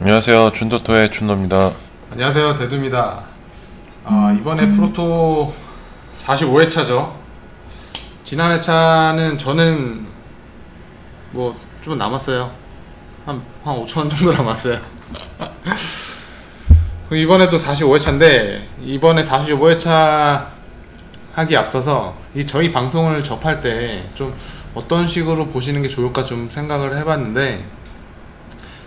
안녕하세요. 춘토토의 춘노입니다. 안녕하세요, 대두입니다. 이번에 프로토 45회차죠. 지난 회차는 저는 뭐 좀 남았어요. 한 5,000원 정도 남았어요. 이번에도 45회차인데 이번에 45회차 하기 앞서서 저희 방송을 접할 때 좀 어떤 식으로 보시는 게 좋을까 좀 생각을 해봤는데,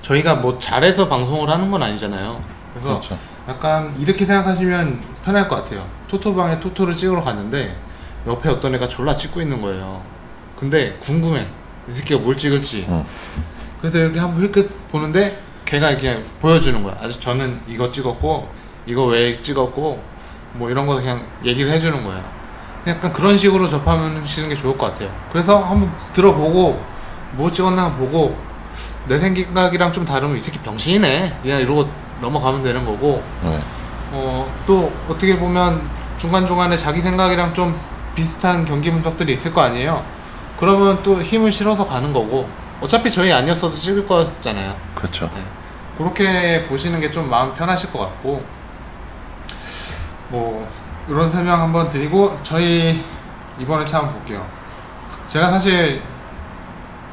저희가 뭐 잘해서 방송을 하는 건 아니잖아요. 그래서 그렇죠. 약간 이렇게 생각하시면 편할 것 같아요. 토토방에 토토를 찍으러 갔는데 옆에 어떤 애가 졸라 찍고 있는 거예요. 근데 궁금해, 이 새끼가 뭘 찍을지. 그래서 이렇게 한번 힐끗 보는데 걔가 이렇게 보여주는 거야. 아주 저는 이거 찍었고 이거 왜 찍었고 뭐 이런 거 그냥 얘기를 해주는 거예요. 약간 그런 식으로 접하시는 게 좋을 것 같아요. 그래서 한번 들어보고 뭐 찍었나 보고 내 생각이랑 좀 다르면 이 새끼 병신이네 그냥 이러고 넘어가면 되는 거고, 네. 또 어떻게 보면 중간중간에 자기 생각이랑 좀 비슷한 경기 분석들이 있을 거 아니에요. 그러면 또 힘을 실어서 가는 거고, 어차피 저희 아니었어도 찍을 거였잖아요. 그렇죠. 네. 그렇게 보시는 게 좀 마음 편하실 것 같고, 뭐 이런 설명 한번 드리고 저희 이번에 차 한번 볼게요. 제가 사실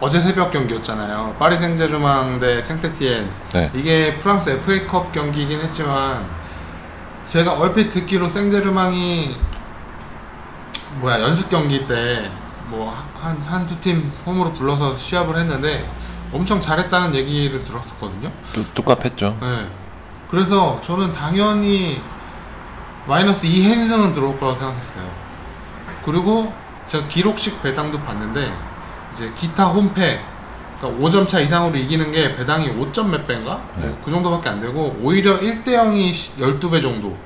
어제 새벽 경기였잖아요. 파리 생제르맹 대 생테티엔. 네. 이게 프랑스 FA컵 경기이긴 했지만 제가 얼핏 듣기로 생제르맹이 연습 경기 때 뭐 한두 팀 홈으로 불러서 시합을 했는데 엄청 잘했다는 얘기를 들었었거든요. 똑같았죠. 네. 그래서 저는 당연히 마이너스 2행승은 들어올 거라고 생각했어요. 그리고 제가 기록식 배당도 봤는데 이제 기타 홈패, 그러니까 5점 차 이상으로 이기는 게 배당이 5점 몇 배인가? 네. 그 정도밖에 안 되고 오히려 1대0이 12배 정도.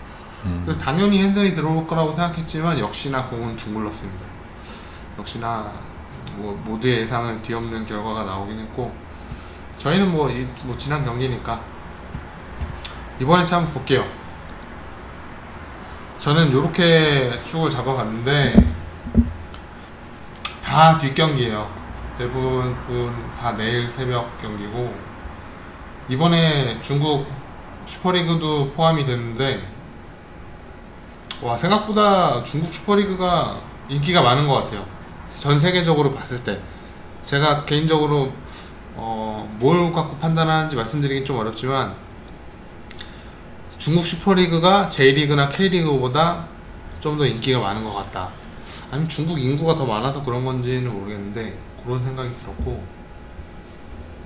그래서 당연히 핸드이 들어올 거라고 생각했지만 역시나 공은 둥글렀습니다. 역시나 뭐 모두의 예상을 뒤엎는 결과가 나오긴 했고, 저희는 뭐 지난 경기니까 이번에 한번 볼게요. 저는 요렇게 축을 잡아봤는데 다 뒷경기예요. 대부분 다 내일 새벽 경기고, 이번에 중국 슈퍼리그도 포함이 됐는데 와, 생각보다 중국 슈퍼리그가 인기가 많은 것 같아요. 전 세계적으로 봤을 때 제가 개인적으로 뭘 갖고 판단하는지 말씀드리긴 좀 어렵지만 중국 슈퍼리그가 J리그나 K리그보다 좀 더 인기가 많은 것 같다. 아니면 중국 인구가 더 많아서 그런 건지는 모르겠는데 그런 생각이 들었고,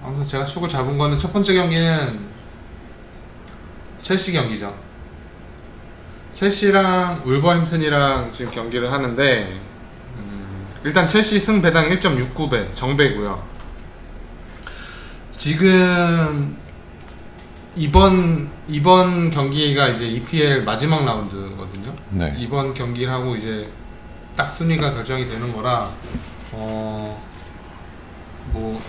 아무튼 제가 축을 잡은 거는 첫 번째 경기는 첼시 경기죠. 첼시랑 울버햄튼이랑 지금 경기를 하는데 일단 첼시 승 배당 1.69배 정배고요. 지금 이번 경기가 이제 EPL 마지막 라운드거든요. 네. 이번 경기를 하고 이제 딱 순위가 결정이 되는 거라 뭐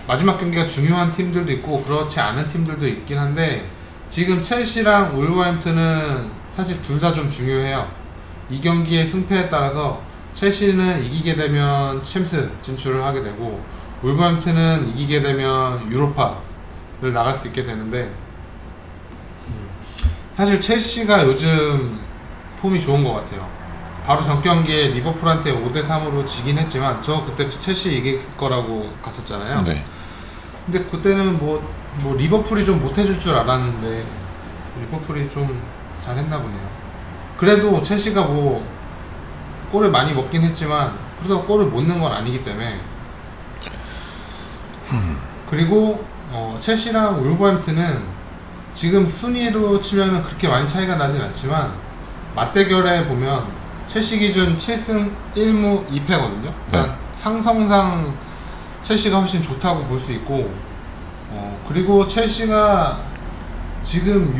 마지막 경기가 중요한 팀들도 있고 그렇지 않은 팀들도 있긴 한데, 지금 첼시랑 울버햄튼은 사실 둘 다 좀 중요해요. 이 경기의 승패에 따라서 첼시는 이기게 되면 챔스 진출을 하게 되고 울버햄튼은 이기게 되면 유로파를 나갈 수 있게 되는데, 사실 첼시가 요즘 폼이 좋은 것 같아요. 바로 전 경기에 리버풀한테 5대3으로 지긴 했지만 저 그때 첼시 이길 거라고 갔었잖아요. 네. 근데 그때는 뭐 리버풀이 좀 못해줄 줄 알았는데 리버풀이 좀 잘했나 보네요. 그래도 첼시가 뭐 골을 많이 먹긴 했지만 그래서 골을 못 넣은 건 아니기 때문에. 그리고 첼시랑 울버햄튼은 지금 순위로 치면은 그렇게 많이 차이가 나진 않지만 맞대결에 보면 첼시 기준 7승 1무 2패거든요. 그러니까 상성상 첼시가 훨씬 좋다고 볼 수 있고, 그리고 첼시가 지금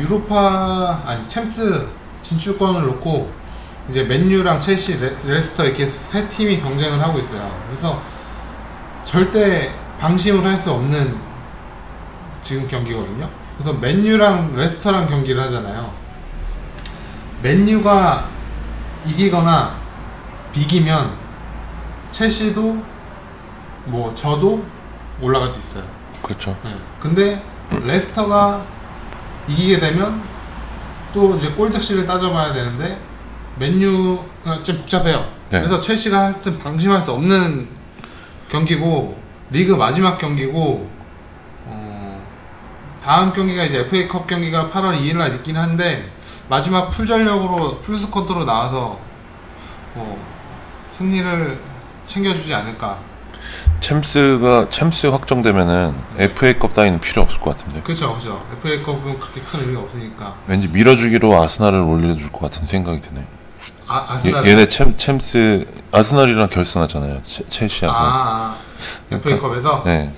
챔스 진출권을 놓고 이제 맨유랑 첼시, 레스터 이렇게 세 팀이 경쟁을 하고 있어요. 그래서 절대 방심을 할 수 없는 지금 경기거든요. 그래서 맨유랑 레스터랑 경기를 하잖아요. 맨유가 이기거나 비기면 첼시도 뭐 저도 올라갈 수 있어요. 그렇죠. 네. 근데 레스터가 이기게 되면 또 이제 골득실을 따져봐야 되는데 맨유가 좀 복잡해요. 네. 그래서 첼시가 하여튼 방심할 수 없는 경기고 리그 마지막 경기고 다음 경기가 이제 FA컵 경기가 8월 2일날 있긴 한데 마지막 풀전력으로 풀스쿼드로 나와서 승리를 챙겨주지 않을까. 챔스 확정되면은 FA컵 따위는 필요 없을 것 같은데. 그렇죠. FA컵은 그렇게 큰 의미가 없으니까. 왠지 밀어주기로 아스날을 올려줄 것 같은 생각이 드네. 아스날. 얘네 챔스 아스날이랑 결승하잖아요. 첼시하고. FA컵에서. 네.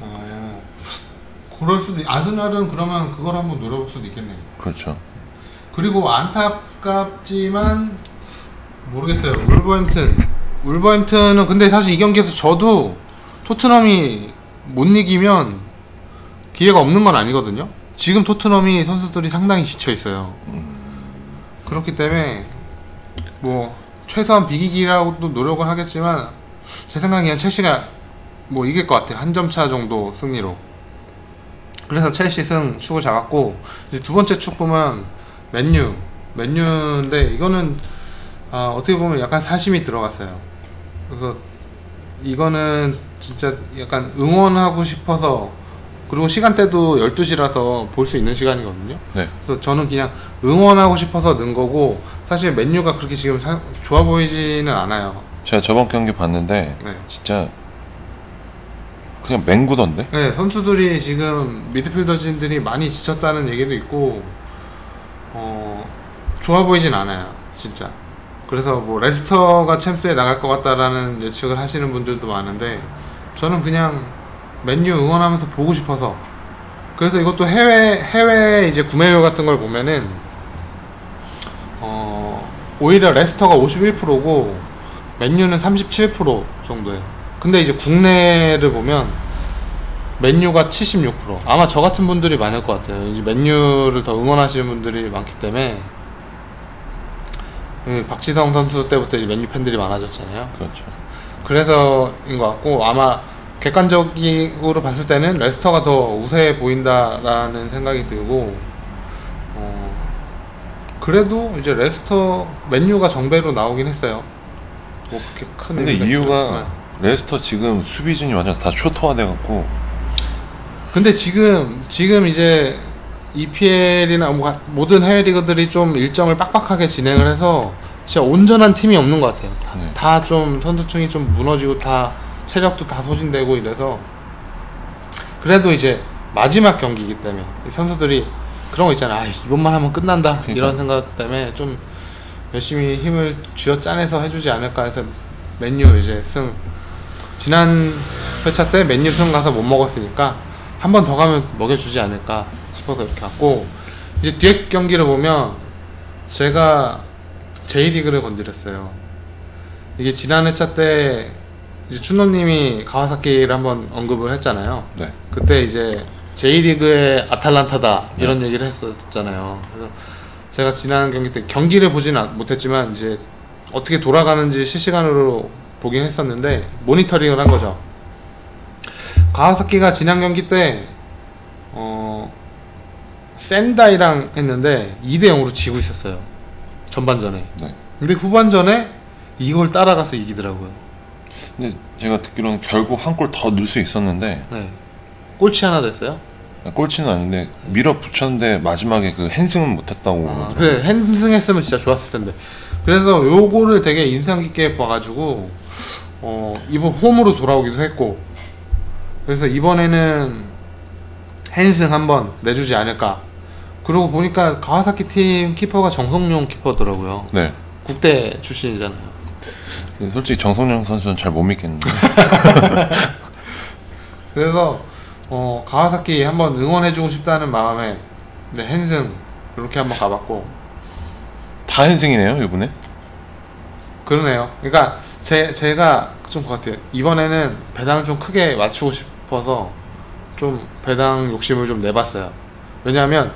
그럴 수도. 아스날은 그러면 그걸 한번 노려볼 수도 있겠네요. 그렇죠. 그리고 안타깝지만 모르겠어요. 울버햄튼은 근데 사실 이 경기에서 저도 토트넘이 못 이기면 기회가 없는 건 아니거든요. 지금 토트넘이 선수들이 상당히 지쳐 있어요. 그렇기 때문에 뭐 최소한 비기기라고도 노력을 하겠지만 제 생각엔 첼시가 뭐 이길 것 같아요. 한 점 차 정도 승리로. 그래서 첼시 승 축을 잡았고 이제 두 번째 축 보면 맨유인데 이거는 어떻게 보면 약간 사심이 들어갔어요. 그래서 이거는 진짜 약간 응원하고 싶어서, 그리고 시간대도 12시라서 볼 수 있는 시간이거든요. 네. 그래서 저는 그냥 응원하고 싶어서 넣은 거고, 사실 맨유가 그렇게 지금 좋아 보이지는 않아요. 제가 저번 경기 봤는데 네. 진짜 그냥 맹구던데? 네, 선수들이 지금 미드필더진들이 많이 지쳤다는 얘기도 있고 좋아 보이진 않아요, 진짜. 그래서 뭐 레스터가 챔스에 나갈 것 같다라는 예측을 하시는 분들도 많은데 저는 그냥 맨유 응원하면서 보고 싶어서. 그래서 이것도 해외 이제 구매율 같은 걸 보면은 오히려 레스터가 51%고 맨유는 37% 정도예요. 근데 이제 국내를 보면 맨유가 76%. 아마 저 같은 분들이 많을 것 같아요. 이제 맨유를 더 응원하시는 분들이 많기 때문에. 박지성 선수 때부터 이제 맨유 팬들이 많아졌잖아요. 그렇죠. 그래서인 것 같고, 아마 객관적으로 봤을 때는 레스터가 더 우세해 보인다라는 생각이 들고, 그래도 이제 레스터 맨유가 정배로 나오긴 했어요. 뭐 그렇게 큰. 근데 이유가 레스터 지금 수비진이 완전 다 초토화돼갖고. 근데 지금 이제 EPL이나 모든 해외 리그들이 좀 일정을 빡빡하게 진행을 해서 진짜 온전한 팀이 없는 것 같아요. 네. 다 좀 선수층이 좀 무너지고 다 체력도 다 소진되고 이래서. 그래도 이제 마지막 경기이기 때문에 이 선수들이 그런 거 있잖아. 이번만 하면 끝난다. 그러니까. 이런 생각 때문에 좀 열심히 힘을 쥐어 짜내서 해주지 않을까 해서 맨유 이제 승. 지난 회차 때 맨유 승 가서 못 먹었으니까 한 번 더 가면 먹여주지 않을까 싶어서 이렇게 갔고, 이제 뒤에 경기를 보면 제가 J리그를 건드렸어요. 이게 지난 회차 때 이제 춘노님이 가와사키를 한번 언급을 했잖아요. 네. 그때 이제 J리그의 아탈란타다 이런 얘기를 했었잖아요. 그래서 제가 지난 경기 때 경기를 보지는 못했지만 이제 어떻게 돌아가는지 실시간으로 보긴 했었는데 모니터링을 한 거죠. 가와사키가 지난 경기 때 센다이랑 했는데 2대0으로 지고 있었어요, 전반전에. 네. 근데 후반전에 이걸 따라가서 이기더라고요. 근데 제가 듣기로는 결국 한 골 더 넣을 수 있었는데. 네. 꼴찌 하나 됐어요? 꼴찌는 아닌데 밀어붙였는데 마지막에 그 핸승은 못했다고. 그래, 핸승했으면 진짜 좋았을 텐데. 그래서 요거를 되게 인상 깊게 봐가지고 이번 홈으로 돌아오기도 했고, 그래서 이번에는 핸승 한번 내주지 않을까. 그러고 보니까 가와사키 팀 키퍼가 정성용 키퍼더라고요. 네. 국대 출신이잖아요. 솔직히 정성영 선수는 잘 못 믿겠는데. 그래서 가와사키 한번 응원해주고 싶다는 마음에 핸승 이렇게 한번 가봤고. 다 핸승이네요 이번에. 그러네요. 그러니까 제가 좀 그것 같아요. 이번에는 배당을 좀 크게 맞추고 싶어서 좀 배당 욕심을 좀 내봤어요. 왜냐하면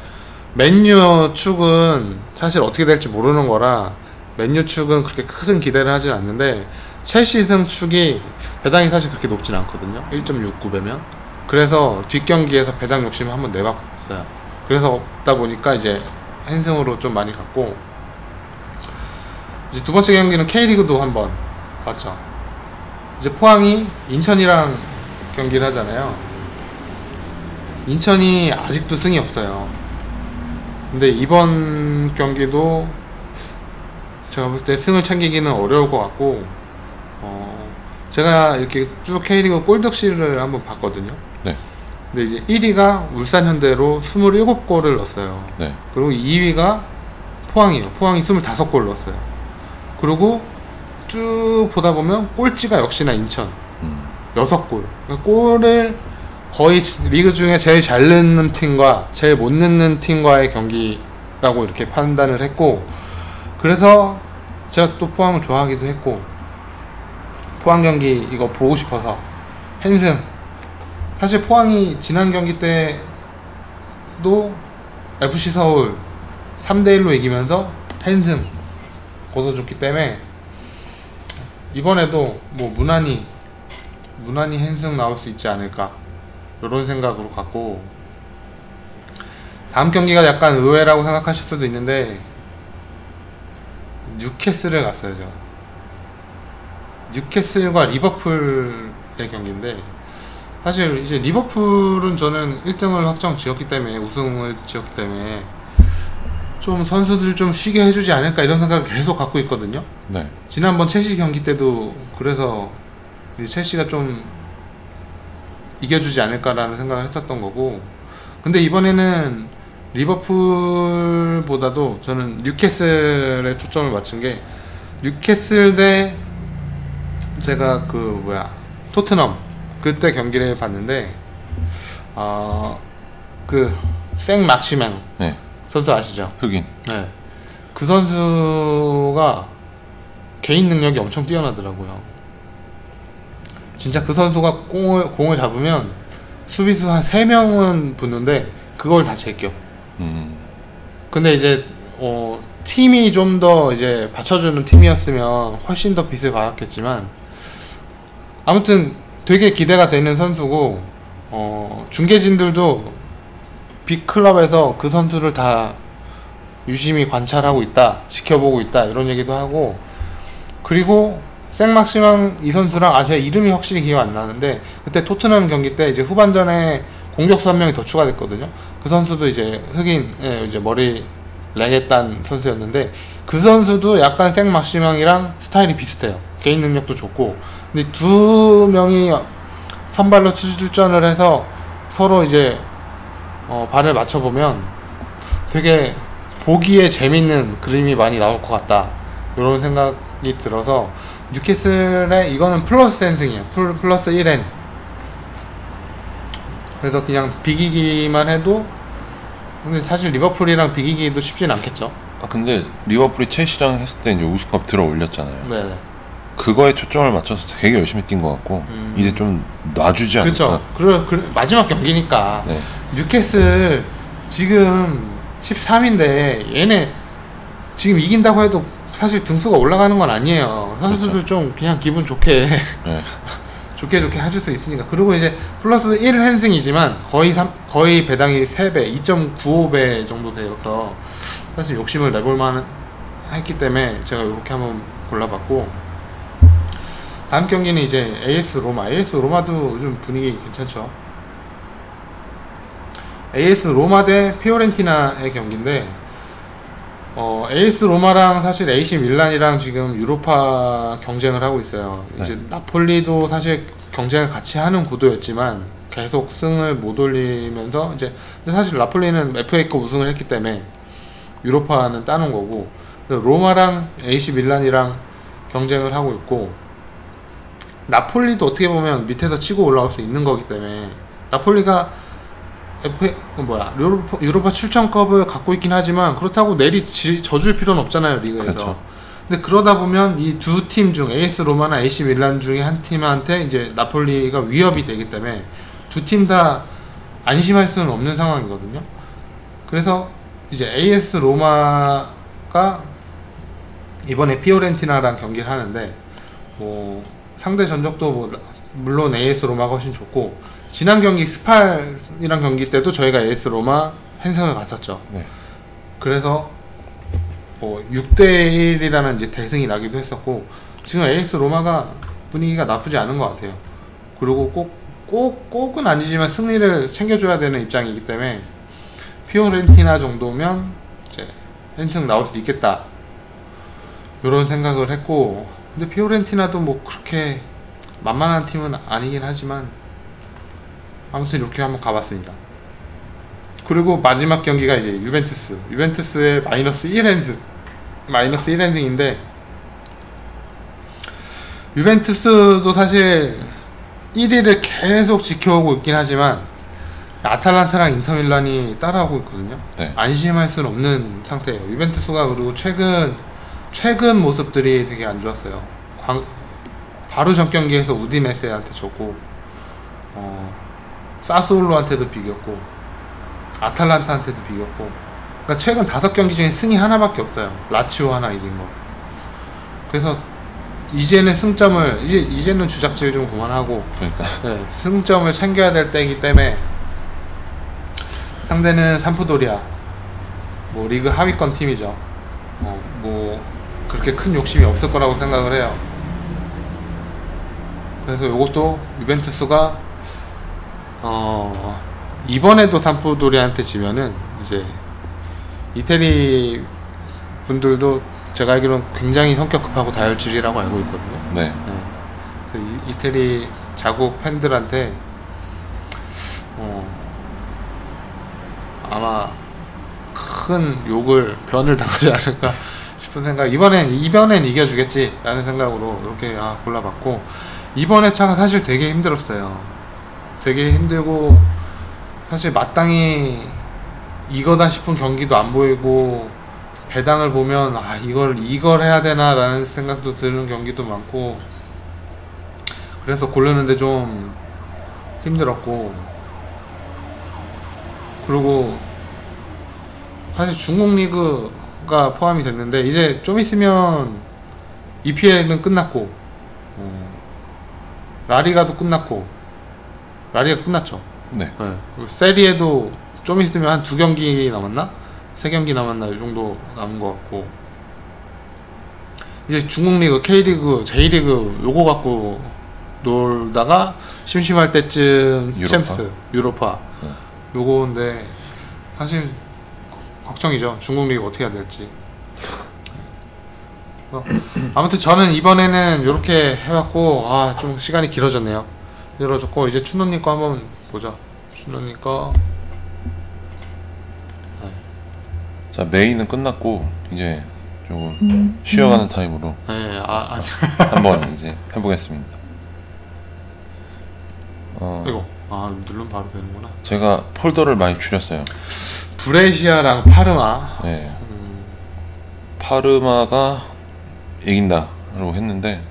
맨유 축은 사실 어떻게 될지 모르는 거라 맨유 축은 그렇게 큰 기대를 하진 않는데, 첼시 승 축이 배당이 사실 그렇게 높진 않거든요. 1.69배면. 그래서 뒷경기에서 배당 욕심을 한번 내봤어요. 그래서 없다 보니까 이제 핸승으로 좀 많이 갔고, 이제 두 번째 경기는 K리그도 한번 봤죠. 이제 포항이 인천이랑 경기를 하잖아요. 인천이 아직도 승이 없어요. 근데 이번 경기도 제가 볼 때 승을 챙기기는 어려울 것 같고, 제가 이렇게 쭉 K리그 골득실을 한번 봤거든요. 네. 근데 이제 1위가 울산현대로 27골을 넣었어요. 네. 그리고 2위가 포항이에요. 포항이 25골 넣었어요. 그리고 쭉 보다 보면 꼴찌가 역시나 인천 6골. 골을 거의 리그 중에 제일 잘 넣는 팀과 제일 못 넣는 팀과의 경기라고 이렇게 판단을 했고, 그래서 제가 또 포항을 좋아하기도 했고, 포항 경기 이거 보고 싶어서 핸승. 사실 포항이 지난 경기 때도 FC 서울 3대1로 이기면서 핸승 거둬줬기 때문에 이번에도 뭐 무난히 핸승 나올 수 있지 않을까, 이런 생각으로 갔고, 다음 경기가 약간 의외라고 생각하실 수도 있는데 뉴캐슬을 갔어요. 저 뉴캐슬과 리버풀의 경기인데, 사실 이제 리버풀은 저는 1등을 확정 지었기 때문에, 우승을 지었기 때문에 좀 선수들 좀 쉬게 해주지 않을까, 이런 생각을 계속 갖고 있거든요. 네. 지난번 첼시 경기 때도 그래서 첼시가 좀 이겨주지 않을까라는 생각을 했었던 거고, 근데 이번에는 리버풀보다도 저는 뉴캐슬에 초점을 맞춘 게, 뉴캐슬 대 제가 토트넘 그때 경기를 봤는데, 생 막시맹 네. 선수 아시죠? 흑인. 네. 그 선수가 개인 능력이 엄청 뛰어나더라고요. 진짜 그 선수가 공을 잡으면 수비수 한 3명은 붙는데 그걸 다 제껴. 근데 이제 팀이 좀 더 이제 받쳐주는 팀이었으면 훨씬 더 빛을 발했겠지만, 아무튼 되게 기대가 되는 선수고, 중계진들도 빅클럽에서 그 선수를 다 유심히 관찰하고 있다, 지켜보고 있다, 이런 얘기도 하고, 그리고 생막시망 이 선수랑 제 이름이 확실히 기억 안 나는데, 그때 토트넘 경기 때 이제 후반전에 공격수 한 명이 더 추가됐거든요. 그 선수도 이제 흑인, 이제 머리 레게딴 선수였는데, 그 선수도 약간 생막시망이랑 스타일이 비슷해요. 개인 능력도 좋고. 근데 두 명이 선발로 출전을 해서 서로 이제 발을 맞춰보면 되게 보기에 재밌는 그림이 많이 나올 것 같다, 이런 생각이 들어서, 뉴캐슬에 이거는 플러스 핸승이에요. 플러스 1엔. 그래서 그냥 비기기만 해도, 근데 사실 리버풀이랑 비기기도 쉽진 않겠죠. 근데 리버풀이 첼시랑 했을 때 이제 우승컵 들어 올렸잖아요. 네네. 그거에 초점을 맞춰서 되게 열심히 뛴 것 같고, 이제 좀 놔주지 않을까. 그렇죠. 마지막 경기니까. 네. 뉴캐슬 지금 13인데 얘네 지금 이긴다고 해도 사실 등수가 올라가는 건 아니에요. 선수들 그렇죠. 좀 그냥 기분 좋게 네. 좋게 해줄 수 있으니까. 그리고 이제 플러스 1 핸승이지만 거의 배당이 3배, 2.95배 정도 되어서 사실 욕심을 내볼만 했기 때문에 제가 이렇게 한번 골라봤고, 다음 경기는 이제 AS 로마도 요즘 분위기 괜찮죠. AS 로마 대 피오렌티나의 경기인데, AS 로마랑 사실 AC 밀란이랑 지금 유로파 경쟁을 하고 있어요. 네. 이제 나폴리도 사실 경쟁을 같이 하는 구도였지만 계속 승을 못 올리면서, 이제 근데 사실 나폴리는 FA컵 우승을 했기 때문에 유로파는 따는 거고, 로마랑 AC 밀란이랑 경쟁을 하고 있고, 나폴리도 어떻게 보면 밑에서 치고 올라올 수 있는 거기 때문에, 나폴리가 유로파 출전컵을 갖고 있긴 하지만 그렇다고 져줄 필요는 없잖아요, 리그에서. 그렇죠. 근데 그러다 보면 이 두 팀 중 AS 로마나 AC 밀란 중에 한 팀한테 이제 나폴리가 위협이 되기 때문에 두 팀 다 안심할 수는 없는 상황이거든요. 그래서 이제 AS 로마가 이번에 피오렌티나랑 경기를 하는데, 뭐 상대 전적도 물론 AS 로마가 훨씬 좋고, 지난 경기 스팔이랑 경기 때도 저희가 AS 로마 핸승을 갔었죠. 네. 그래서 뭐 6대1이라는 이제 대승이 나기도 했었고, 지금 AS 로마가 분위기가 나쁘지 않은 것 같아요. 그리고 꼭은 아니지만 승리를 챙겨줘야 되는 입장이기 때문에 피오렌티나 정도면 이제 핸승 나올 수도 있겠다, 이런 생각을 했고, 근데 피오렌티나도 뭐 그렇게 만만한 팀은 아니긴 하지만 아무튼 이렇게 한번 가봤습니다. 그리고 마지막 경기가 이제 유벤투스의 마이너스 1핸승인데, 유벤투스도 사실 1위를 계속 지켜오고 있긴 하지만 아탈란타랑 인터밀란이 따라오고 있거든요. 네. 안심할 수는 없는 상태예요. 유벤투스가 그리고 최근 모습들이 되게 안 좋았어요. 바로 전 경기에서 우디네세한테 졌고, 사스올로한테도 비겼고, 아탈란타한테도 비겼고, 그러니까 최근 5경기 중에 승이 하나밖에 없어요. 라치오 하나 이긴 거. 그래서 이제는 이제는 주작질 좀 그만하고, 그러니까 네, 승점을 챙겨야 될 때이기 때문에, 상대는 삼프도리아, 뭐 리그 하위권 팀이죠. 뭐 그렇게 큰 욕심이 없을 거라고 생각을 해요. 그래서 이것도 유벤투스가 이번에도 삼프도리아한테 지면은 이제 이태리 분들도 제가 알기로는 굉장히 성격 급하고 다혈질이라고 알고 있거든요. 네. 이태리 자국 팬들한테 아마 큰 변을 당하지 않을까 싶은 생각. 이번엔 이겨주겠지 라는 생각으로 이렇게 골라봤고, 이번 회차가 사실 되게 힘들었어요. 되게 힘들고, 사실 마땅히 이거다 싶은 경기도 안 보이고, 배당을 보면 이걸 해야 되나 라는 생각도 드는 경기도 많고, 그래서 고르는데 좀 힘들었고, 그리고 사실 중국 리그가 포함이 됐는데, 이제 좀 있으면 EPL은 끝났고, 라리가도 끝났고, 라리가 끝났죠. 네. 그리고 세리에도 좀 있으면 한 2경기 남았나? 3경기 남았나? 이 정도 남은 것 같고, 이제 중국 리그, K리그, J리그 요거 갖고 놀다가 심심할 때쯤 챔스, 유로파 요거인데, 사실 걱정이죠. 중국 리그 어떻게 해야 될지. 아무튼 저는 이번에는 이렇게 해왔고, 좀 시간이 길어졌네요. 이제 춘노님 거 한번 보자. 춘노님 거. 자, 메인은 끝났고 이제 조금 쉬어가는 타임으로 한번 이제 해보겠습니다. 이거 누르면 바로 되는구나. 제가 폴더를 많이 줄였어요. 브레시아랑 파르마. 네. 파르마가 이긴다라고 했는데,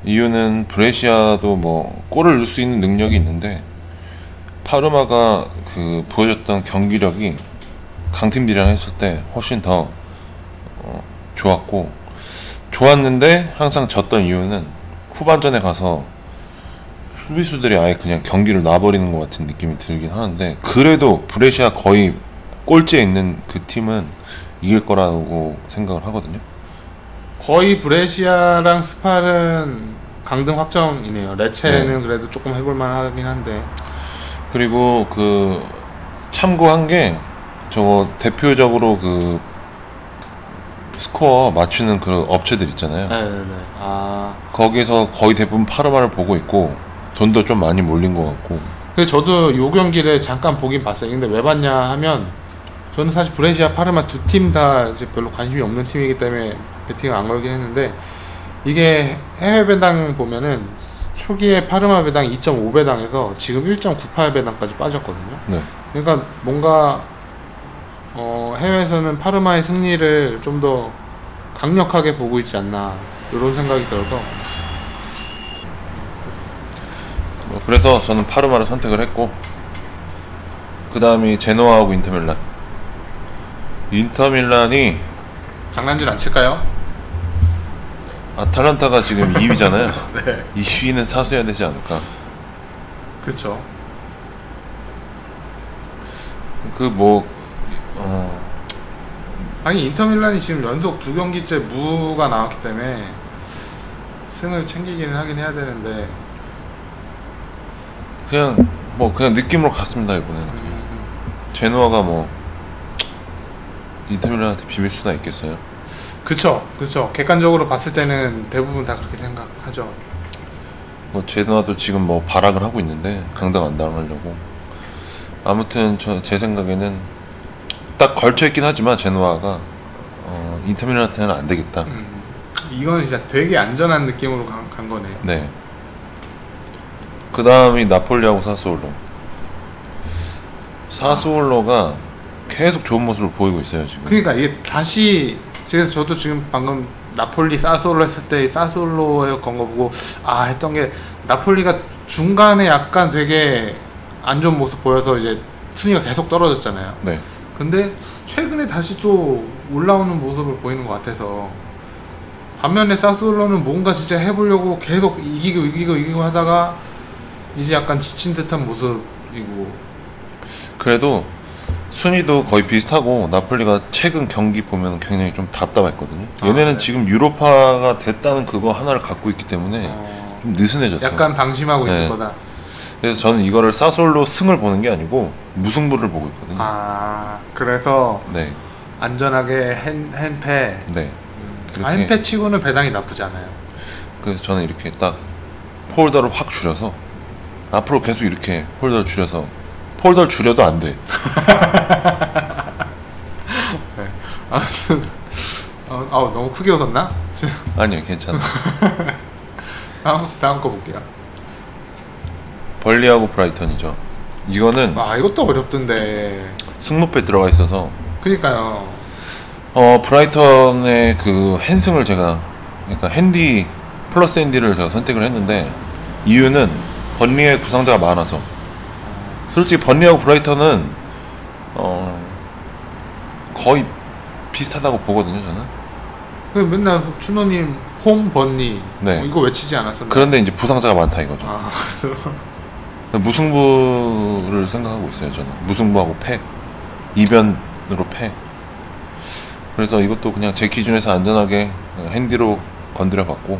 이유는 브레시아도 뭐 골을 넣을 수 있는 능력이 있는데, 파르마가 그 보여줬던 경기력이 강팀들이랑 했을 때 훨씬 더 좋았는데, 항상 졌던 이유는 후반전에 가서 수비수들이 아예 그냥 경기를 놔버리는 것 같은 느낌이 들긴 하는데, 그래도 브레시아 거의 꼴찌에 있는 그 팀은 이길 거라고 생각을 하거든요. 거의 브레시아랑 스팔은 강등 확정이네요. 레체는 그래도 조금 해볼만 하긴 한데. 그리고 그 참고한 게, 저거 대표적으로 그 스코어 맞추는 그 업체들 있잖아요. 네네네. 거기에서 거의 대부분 파르마를 보고 있고, 돈도 좀 많이 몰린 것 같고. 그래서 저도 요 경기를 잠깐 보긴 봤어요. 근데 왜 봤냐 하면, 저는 사실 브레시아, 파르마 두 팀 다 이제 별로 관심이 없는 팀이기 때문에 배팅을 안 걸긴 했는데, 이게 해외 배당 보면은 초기에 파르마 배당 2.5배당에서 지금 1.98배당까지 빠졌거든요. 네. 그러니까 뭔가 해외에서는 파르마의 승리를 좀 더 강력하게 보고 있지 않나, 이런 생각이 들어서. 그래서 저는 파르마를 선택을 했고, 그 다음이 제노아하고 인터밀란이 장난질 안 칠까요? 아탈란타가 지금 2위잖아요. 네. 2위는 사수해야 되지 않을까. 그쵸. 그 뭐 아니 인터밀란이 지금 연속 2경기째 무가 나왔기 때문에 승을 챙기기는 하긴 해야 되는데 그냥 느낌으로 갔습니다 이번에는. 제노아가 뭐 인터밀란한테 비빌 수나 있겠어요? 그쵸. 객관적으로 봤을 때는 대부분 다 그렇게 생각하죠. 뭐 제노아도 지금 뭐 발악을 하고 있는데 강등 안 당하려고. 아무튼 제 생각에는 딱 걸쳐 있긴 하지만 제노아가 인터밀란한테는 안 되겠다. 이건 진짜 되게 안전한 느낌으로 간 거네. 네. 그 다음이 나폴리하고 사스올로. 사스올로가 계속 좋은 모습을 보이고 있어요 지금. 그러니까 이게 다시 그래서 저도 지금 방금 나폴리 사스올로 했을 때 사스올로에 건 거 보고 했던 게 나폴리가 중간에 약간 되게 안 좋은 모습 보여서 이제 순위가 계속 떨어졌잖아요. 네. 근데 최근에 다시 또 올라오는 모습을 보이는 것 같아서 반면에 사스올로는 뭔가 진짜 해보려고 계속 이기고 하다가 이제 약간 지친 듯한 모습이고. 그래도 순위도 거의 비슷하고 나폴리가 최근 경기 보면 굉장히 좀 답답했거든요. 얘네는 네. 지금 유로파가 됐다는 그거 하나를 갖고 있기 때문에 좀 느슨해졌어요. 약간 방심하고 네. 있을 거다. 그래서 저는 이거를 사솔로 승을 보는 게 아니고 무승부를 보고 있거든요. 그래서 네. 안전하게 hen패. 네. hen패 치고는 배당이 나쁘지 않아요. 그래서 저는 이렇게 딱 폴더를 확 줄여서 앞으로 계속 이렇게 폴더를 줄여서 폴더를 줄여도 안 돼. 네. 아무튼 너무 크게 웃었나? 아니요, 괜찮아. 다음 거 볼게요. 벌리하고 브라이턴이죠. 이거는 이것도 어렵던데. 승무패 들어가 있어서. 그니까요. 브라이턴의 그 핸승을 그러니까 핸디 플러스 핸디를 제가 선택을 했는데 이유는 번리의 부상자가 많아서. 솔직히 번리하고 브라이턴은 거의 비슷하다고 보거든요, 저는. 맨날 춘호님 홈 번니 네. 이거 외치지 않았었나요? 그런데 이제 부상자가 많다 이거죠. 그래서 무승부를 생각하고 있어요, 저는. 무승부하고 패, 이변으로 패. 그래서 이것도 그냥 제 기준에서 안전하게 핸디로 건드려 봤고,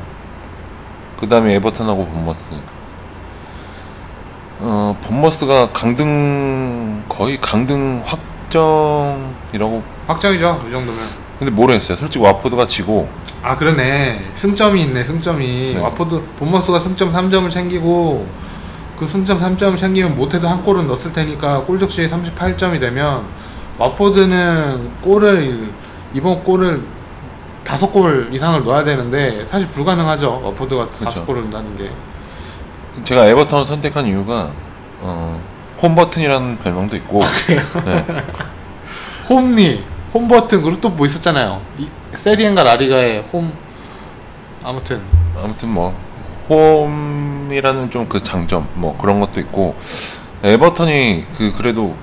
그 다음에 에버턴하고 본머스. 본머스가 거의 강등 확정이라고. 확정이죠, 이 정도면. 근데 모르겠어요. 솔직히 와포드가 지고. 그러네. 승점이 있네, 승점이. 네. 와포드 본머스가 승점 3점을 챙기고, 그 승점 3점을 챙기면 못해도 한 골은 넣었을 테니까 골득실이 38점이 되면 와포드는 이번 골을 5골 이상을 넣어야 되는데 사실 불가능하죠. 와포드가 5골을 넣는다는 게. 제가 에버턴을 선택한 이유가 홈버튼이라는 별명도 있고. 네. 홈버튼, 그리고 또 뭐 있었잖아요. 세리엔가 라리가의 아무튼 뭐 홈이라는 좀 그 장점 뭐 그런 것도 있고, 에버턴이 그래도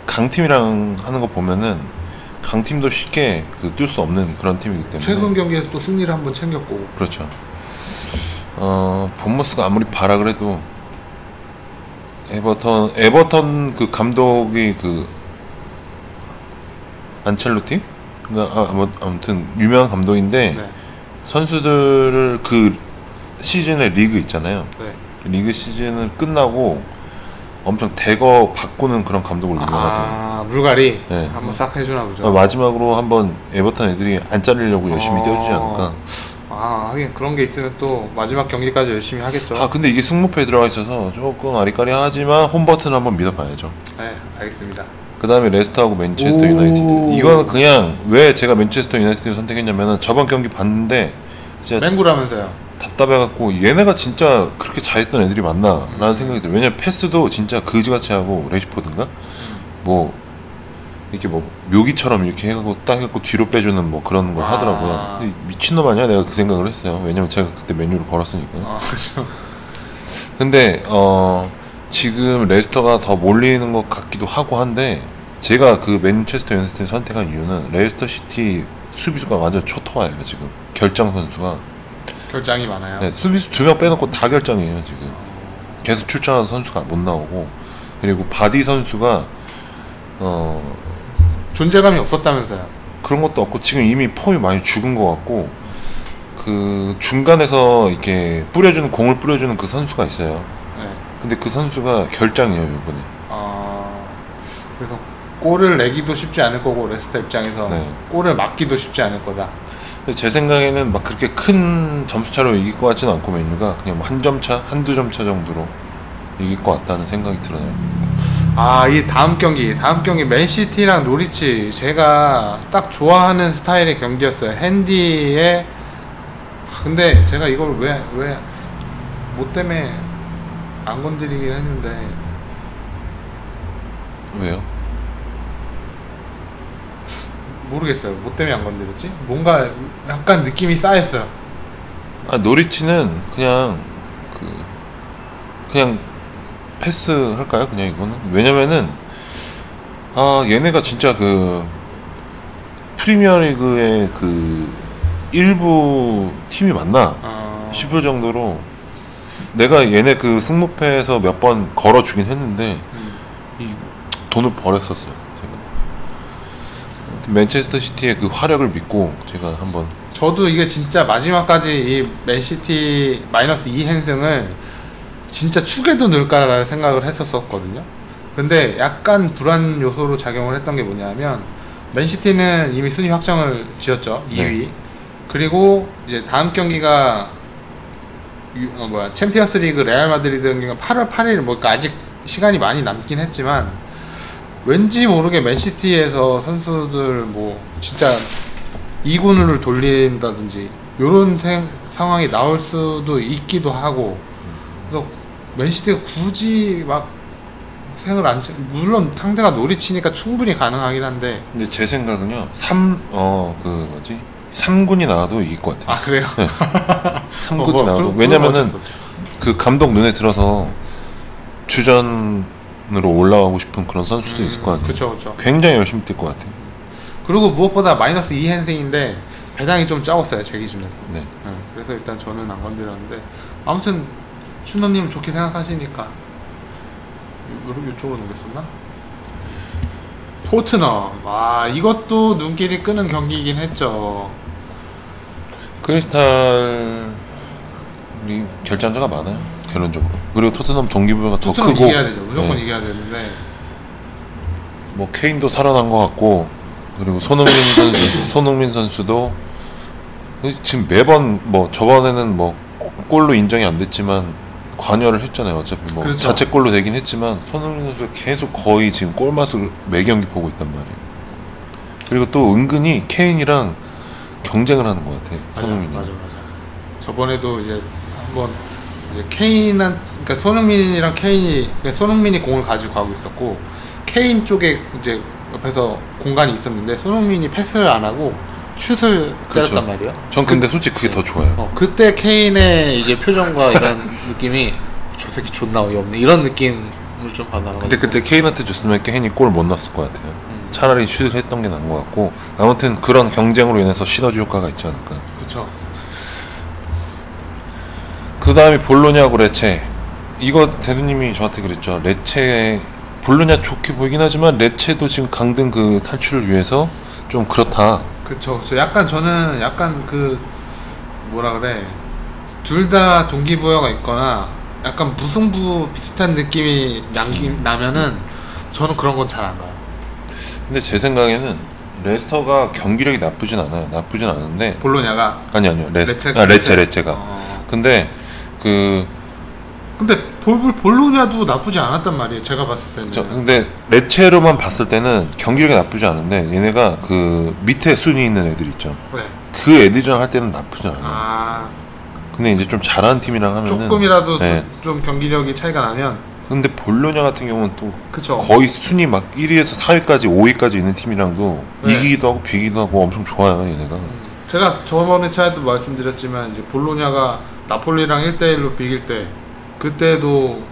강팀이랑 하는 거 보면은 강팀도 쉽게 뛸 수 없는 그런 팀이기 때문에 최근 경기에서 또 승리를 한번 챙겼고. 그렇죠. 본머스가 아무리 발악을 해도 에버턴 그 감독이 안첼로티? 아무튼 유명한 감독인데 네. 선수들을 그 시즌에 리그 있잖아요. 네. 리그 시즌을 끝나고 엄청 대거 바꾸는 그런 감독을 유명하대요. 물갈이. 네. 한번 싹 해주나 보죠. 마지막으로 한번 에버턴 애들이 안 잘리려고 열심히 뛰어주지 않을까. 하긴 그런 게 있으면 또 마지막 경기까지 열심히 하겠죠. 근데 이게 승무패에 들어가 있어서 조금 아리까리하지만 홈버튼 한번 믿어봐야죠. 네, 알겠습니다. 그 다음에 레스터하고 맨체스터 유나이티드. 이거는 그냥 왜 제가 맨체스터 유나이티드를 선택했냐면은 저번 경기 봤는데 진짜 맹구라면서요. 답답해갖고 얘네가 진짜 그렇게 잘했던 애들이 맞나 라는 생각이 들어요. 왜냐면 패스도 진짜 그지같이 하고, 레시포드인가? 뭐 이렇게 뭐 묘기처럼 이렇게 해갖고 딱 해갖고 뒤로 빼주는 뭐 그런 걸 하더라고요. 근데 미친놈 아니야? 내가 그 생각을 했어요. 왜냐면 제가 그때 맨유를 걸었으니까. 그렇죠. 근데 지금 레스터가 더 몰리는 것 같기도 하고 한데, 제가 그 맨체스터 유나이티드를 선택한 이유는 레스터 시티 수비수가 완전 초토화예요. 지금 결장 선수가 결장이 많아요. 네, 수비수 2명 빼놓고 다 결장이에요. 지금 계속 출전하는 선수가 못 나오고, 그리고 바디 선수가 존재감이 없었다면서요. 그런 것도 없고 지금 이미 폼이 많이 죽은 것 같고 그 중간에서 이렇게 뿌려주는 공을 뿌려주는 그 선수가 있어요. 네. 근데 그 선수가 결장이에요 이번에. 그래서 골을 내기도 쉽지 않을 거고 레스터 입장에서 네. 골을 막기도 쉽지 않을 거다. 제 생각에는 막 그렇게 큰 점수차로 이길 것 같지는 않고 맨유가 그냥 뭐 한 점 차, 한두 점 차 정도로 이길 것 같다는 생각이 들어요. 이 다음 경기 맨시티랑 노리치 제가 딱 좋아하는 스타일의 경기였어요. 핸디의 근데 제가 이걸 왜 뭐 때문에 안 건드리긴 했는데 왜요? 모르겠어요. 뭐 때문에 안 건드렸지? 뭔가 약간 느낌이 쌓였어요. 노리치는 그냥 그냥 패스 할까요? 그냥 이거는 왜냐면은 얘네가 진짜 그 프리미어리그의 그 일부 팀이 맞나 싶을 정도로 내가 얘네 그 승무패에서 몇 번 걸어주긴 했는데 이 돈을 버렸었어요. 제가 맨체스터 시티의 그 화력을 믿고 제가 한번 저도 이게 진짜 마지막까지 이 맨시티 -2 행승을 진짜 축에도 넣을까라는 생각을 했었거든요. 근데 약간 불안 요소로 작용을 했던 게 뭐냐면 맨시티는 이미 순위 확정을 지었죠. 2위. 네. 그리고 이제 다음 경기가 챔피언스리그 레알 마드리드 경기가 8월 8일 그러니까 아직 시간이 많이 남긴 했지만 왠지 모르게 맨시티에서 선수들 진짜 2군을 돌린다든지 요런 상황이 나올 수도 있기도 하고 그래서 맨시티가 굳이 막 생을 안 물론 상대가 노리치니까 충분히 가능하긴 한데 근데 제 생각은요 3군이 나와도 이길 것 같아요. 그래요? 네. 3군이 나와도 왜냐면은 그 감독 눈에 들어서 주전으로 올라가고 싶은 그런 선수도 있을 것 같아요. 그쵸. 굉장히 열심히 뛸 것 같아요. 그리고 무엇보다 -2 행승인데 배당이 좀 적었어요 제 기준에서. 네. 그래서 일단 저는 안 건드렸는데 아무튼 춘호님 좋게 생각하시니까 이쪽으로 넘겼었나? 토트넘 이것도 눈길이 끄는 경기이긴 했죠. 크리스탈이 결장자가 많아요 결론적으로. 그리고 토트넘 동기부여가 더 토트넘 크고 이겨야 되죠. 무조건 이겨야 되는데 뭐 케인도 살아난 것 같고 그리고 손흥민 선수도 지금 매번 저번에는 골로 인정이 안 됐지만 관여를 했잖아요. 어차피 그렇죠. 자책골로 되긴 했지만 손흥민 선수가 계속 거의 지금 골맛을 매 경기 보고 있단 말이에요. 그리고 또 은근히 케인이랑 경쟁을 하는 것 같아. 손흥민이. 맞아. 저번에도 이제 한번 그러니까 손흥민이랑 케인이 손흥민이 공을 가지고 가고 있었고 케인 쪽에 이제 옆에서 공간이 있었는데 손흥민이 패스를 안 하고 슛을 때렸단 말이에요. 전 근데 솔직히 그게 더 좋아요. 그때 케인의 이제 표정과 이런 느낌이 저 새끼 존나 어이없네 이런 느낌을 좀 받아가지고. 근데 그때 케인한테 줬으면 케인이 골 못 넣었을 것 같아요. 차라리 슛을 했던 게 나은 것 같고 아무튼 그런 경쟁으로 인해서 시너지 효과가 있지 않을까. 그쵸. 그 다음에 볼로냐하고 레체. 이거 대두님이 저한테 그랬죠. 레체 볼로냐 좋게 보이긴 하지만 레체도 지금 강등 그 탈출을 위해서 좀 그렇다. 그쵸. 저는 약간 둘 다 동기부여가 있거나 약간 무승부 비슷한 느낌이 나면은 저는 그런 건 잘 안 가요. 근데 제 생각에는 레스터가 경기력이 나쁘진 않아요. 나쁘진 않은데 볼로냐가 아니요 레체가 근데 근데 볼로냐도 나쁘지 않았단 말이에요. 제가 봤을 때는. 근데 레체로만 봤을 때는 경기력이 나쁘지 않은데 얘네가 그 밑에 순위 있는 애들 있죠. 네. 그 애들이랑 할 때는 나쁘지 않아요. 근데 이제 좀 잘하는 팀이랑 하면은 조금이라도 좀 경기력이 차이가 나면. 근데 볼로냐 같은 경우는 또 그쵸. 거의 순위 막 1위에서 4위까지 5위까지 있는 팀이랑도 이기기도 하고 비기기도 하고 엄청 좋아요 얘네가. 제가 저번에 차에도 말씀드렸지만 이제 볼로냐가 나폴리랑 1대1로 비길 때 그때도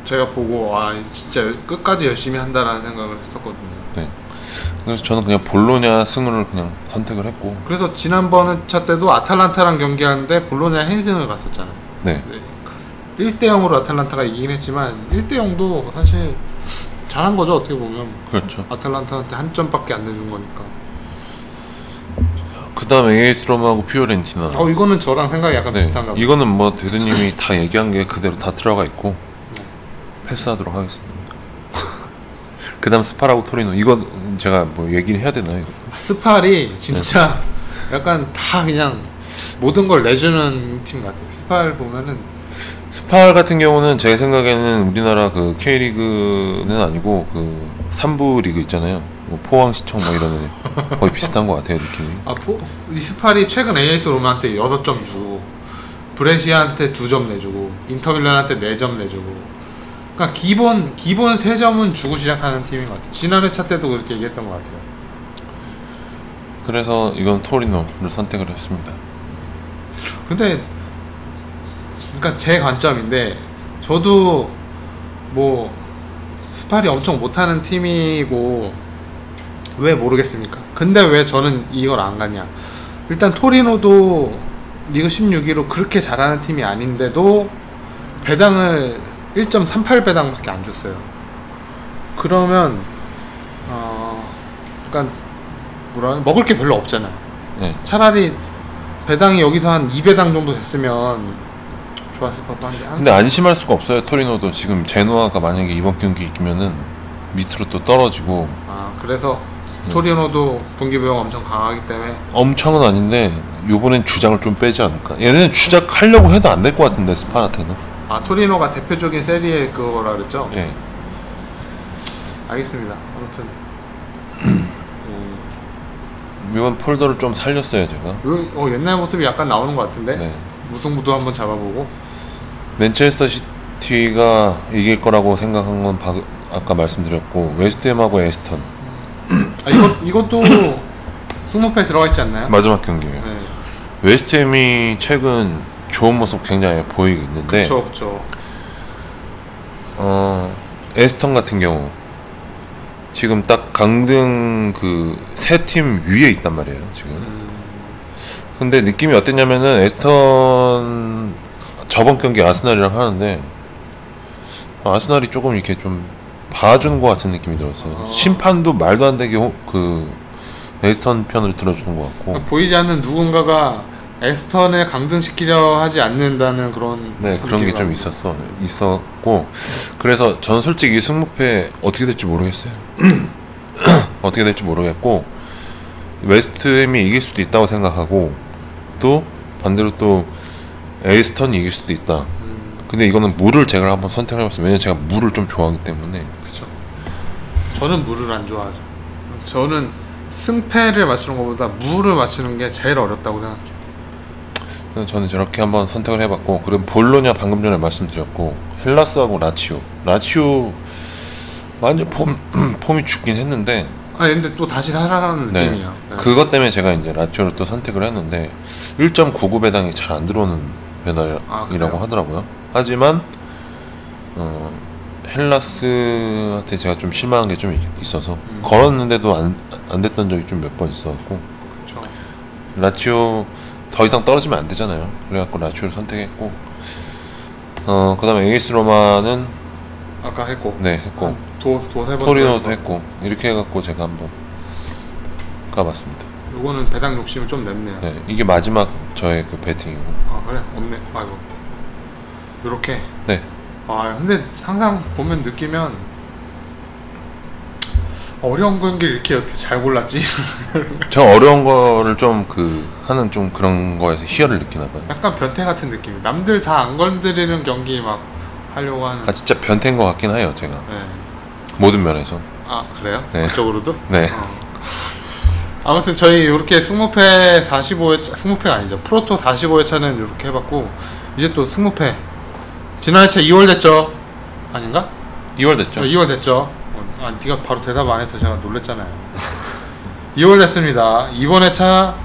제가 보고 진짜 끝까지 열심히 한다라는 생각을 했었거든요. 네. 그래서 저는 그냥 볼로냐 승을 그냥 선택을 했고. 그래서 지난번 차 때도 아탈란타랑 경기하는데 볼로냐 행승을 갔었잖아요. 네. 1대0으로 아탈란타가 이기긴 했지만 1대0도 사실 잘한 거죠 어떻게 보면. 그렇죠. 아틀란타한테 한 점밖에 안 내준 거니까. 그 다음에 AS 로마하고 피오렌티나. 이거는 저랑 생각이 약간 네, 비슷한가 봐요. 이거는 뭐 대두님이 다 얘기한 게 그대로 다 들어가 있고 패스하도록 하겠습니다. 그 다음 스파라고 토리노. 이거 제가 뭐 얘기를 해야 되나요? 이거? 스팔이 진짜 약간 다 그냥 모든 걸 내주는 팀 같아요. 스팔 보면은 스팔 같은 경우는 제 생각에는 우리나라 그 K리그는 아니고 그 3부 리그 있잖아요. 뭐 포항시청 뭐 이런 애 거의 비슷한 것 같아요 느낌이. 이 스팔이 최근 AS 로마한테 6점 주고 브레시아한테 2점 내주고 인터밀란한테 4점 내주고. 그러니까 기본 3점은 주고 시작하는 팀인 것 같아요. 지난 회차 때도 그렇게 얘기했던 것 같아요. 그래서 이건 토리노를 선택을 했습니다. 근데 그러니까 제 관점인데 저도 뭐 스팔이 엄청 못하는 팀이고 왜 모르겠습니까? 근데 왜 저는 이걸 안 갔냐? 일단 토리노도 리그 16위로 그렇게 잘하는 팀이 아닌데도 배당을 1.38 배당밖에 안 줬어요. 그러면 그러니까 먹을 게 별로 없잖아요. 네. 차라리 배당이 여기서 한 2배당 정도 됐으면 좋았을 법도 한데. 근데 안심할 수가 없어요. 토리노도 지금 제노아가 만약에 이번 경기 이기면은 밑으로 또 떨어지고. 그래서 토리노도 동기부여가 엄청 강하기 때문에. 엄청은 아닌데 요번엔 주장을 좀 빼지 않을까. 얘네는 주작하려고 해도 안 될 것 같은데 스파한테는. 토리노가 대표적인 세리에 그거라 그랬죠? 예. 알겠습니다. 아무튼 이번 폴더를 좀 살렸어요 제가. 옛날 모습이 약간 나오는 것 같은데. 네. 무승부도 한번 잡아보고. 맨체스터 시티가 이길 거라고 생각한 건 아까 말씀드렸고 웨스트햄하고 에스턴. 이것도 승무패에 들어가 있지 않나요? 마지막 경기예요. 네. 웨스트햄이 최근 좋은 모습 굉장히 보이고 있는데. 그쵸. 에스턴 같은 경우 지금 딱 강등 그 세 팀 위에 있단 말이에요 지금. 근데 느낌이 어땠냐면은 에스턴 저번 경기 아스날이랑 하는데 아스날이 조금 이렇게 좀 봐주는 것 같은 느낌이 들었어요. 심판도 말도 안 되게 그 에스턴 편을 들어주는 것 같고. 보이지 않는 누군가가 에스턴을 강등시키려 하지 않는다는 그런. 네, 그런 게 좀 있었고. 그래서 전 솔직히 승무패 어떻게 될지 모르겠어요. 어떻게 될지 모르겠고 웨스트햄이 이길 수도 있다고 생각하고 또 반대로 또 에스턴이 이길 수도 있다. 근데 이거는 물을 제가 한번 선택을 해봤어요. 왜냐면 제가 물을 좀 좋아하기 때문에. 그렇죠. 저는 물을 안 좋아하죠. 저는 승패를 맞추는 것보다 물을 맞추는 게 제일 어렵다고 생각해요. 저는 저렇게 한번 선택을 해봤고, 그럼 볼로냐 방금 전에 말씀드렸고 헬라스하고 라치오 완전 폼이 죽긴 했는데. 근데 또 다시 살아나는 네. 느낌이에요. 네. 그것 때문에 제가 이제 라치오를 또 선택을 했는데 1.99 배당이 잘 안 들어오는 배당이라고 하더라고요. 하지만 헬라스한테 제가 좀 실망한 게 좀 있어서 걸었는데도 안 됐던 적이 좀 몇 번 있어갖고. 그렇죠. 라치오 더 이상 떨어지면 안 되잖아요. 그래갖고 라치오를 선택했고, 그 다음에 AS 로마는 아까 했고. 네, 했고 세 번 토리노도 했고, 이렇게 해갖고 제가 한번 가봤습니다. 요거는 배당 욕심을 좀 냈네요. 네, 이게 마지막 저의 그 배팅이고. 그래? 없네. 아이고. 요렇게. 네. 근데 항상 보면 느끼면 어려운 경기를 이렇게 어떻게 잘 골랐지? 저 어려운 거를 좀 하는 좀 그런 거에서 희열을 느끼나 봐요. 약간 변태 같은 느낌. 남들 다 안 건드리는 경기 막 하려고 하는. 진짜 변태인 것 같긴 해요, 제가. 네. 모든 면에서. 그래요? 네. 그쪽으로도? 네. 아무튼 저희 이렇게 승무패 45회차, 승무패가 아니죠. 프로토 45회차는 이렇게 해봤고, 이제 또 승무패. 지난 회차 2월 됐죠? 아닌가? 2월 됐죠? 2월 됐죠. 네가 바로 대답 안 해서 제가 놀랬잖아요. 2월 됐습니다. 이번 회차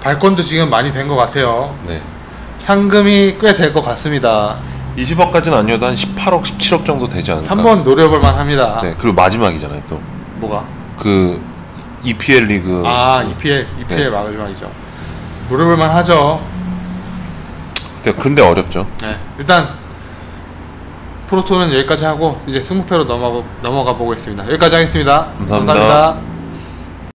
발권도 지금 많이 된 것 같아요. 네. 상금이 꽤 될 것 같습니다. 20억까지는 아니어도 한 18억, 17억 정도 되지 않을까? 한번 노려볼만 합니다. 네, 그리고 마지막이잖아요, 또. 뭐가? 그 EPL 리그. EPL 네. 마지막이죠. 노려볼만 하죠. 근데 어렵죠. 네. 일단 프로토는 여기까지 하고 이제 승부패로 넘어가 보겠습니다. 여기까지 하겠습니다. 감사합니다.